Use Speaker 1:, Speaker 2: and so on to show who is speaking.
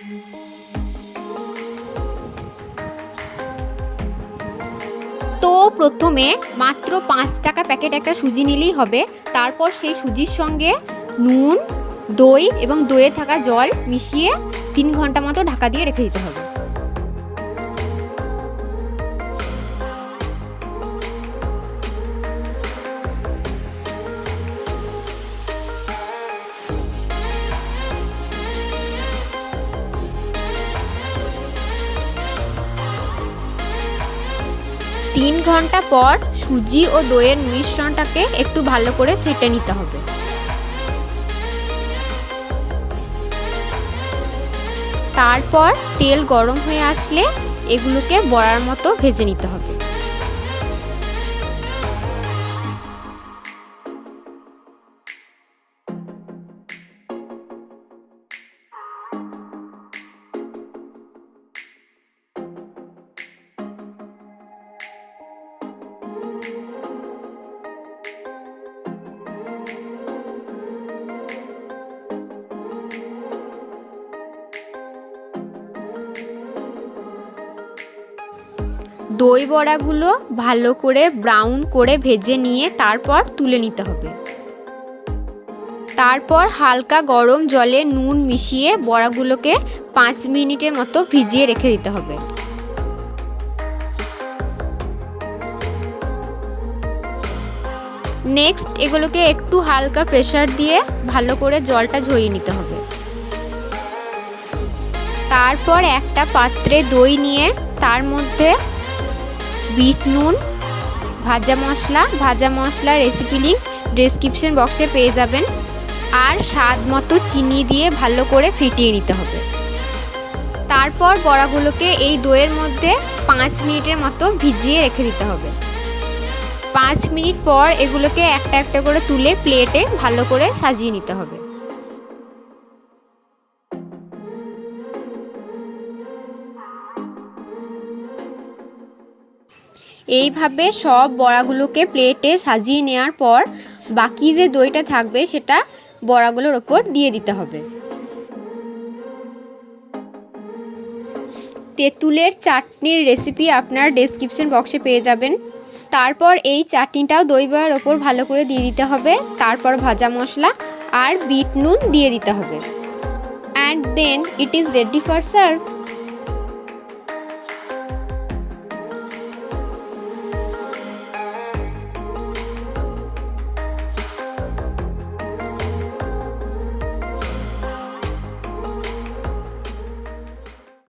Speaker 1: তো প্রথমে মাত্র 5 টাকা প্যাকেট একটা সুজি নিলেই হবে। তারপর সেই সুজির সঙ্গে নুন, দই এবং দইয়ে থাকা জল মিশিয়ে 3 ঘন্টা মতো ঢাকা দিয়ে রেখে দিতে হবে। তিন ঘন্টা পর সুজি ও দইয়ের মিশ্রণটাকে একটু ভালো করে ফেটে নিতে হবে। তারপর তেল গরম হয়ে আসলে এগুলোকে বড়ার মতো ভেজে নিতে হবে। দই বড়াগুলো ভালো করে ব্রাউন করে ভেজে নিয়ে তারপর তুলে নিতে হবে। তারপর হালকা গরম জলে নুন মিশিয়ে বড়াগুলোকে 5 মিনিটের মতো ভিজিয়ে রেখে দিতে হবে। নেক্সট এগুলোকে একটু হালকা প্রেসার দিয়ে ভালো করে জলটা ঝরিয়ে নিতে হবে। তারপর একটা পাত্রে দই নিয়ে তার মধ্যে বিট নুন, ভাজা মশলা রেসিপি লিঙ্ক ডেসক্রিপশন বক্সে পেয়ে যাবেন, আর স্বাদ মতো চিনি দিয়ে ভালো করে ফেটিয়ে নিতে হবে। তারপর বড়াগুলোকে এই দইয়ের মধ্যে 5 মিনিটের মতো ভিজিয়ে রেখে দিতে হবে। 5 মিনিট পর এগুলোকে একটা একটা করে তুলে প্লেটে ভালো করে সাজিয়ে নিতে হবে। এইভাবে সব বড়াগুলোকে প্লেটে সাজিয়ে নেওয়ার পর বাকি যে দইটা থাকবে সেটা বড়াগুলোর ওপর দিয়ে দিতে হবে। তেঁতুলের চাটনির রেসিপি আপনার ডেসক্রিপশন বক্সে পেয়ে যাবেন। তারপর এই চাটনিটাও দই বড়ার ওপর ভালো করে দিয়ে দিতে হবে। তারপর ভাজা মশলা আর বিট নুন দিয়ে দিতে হবে। And then it is ready for serve.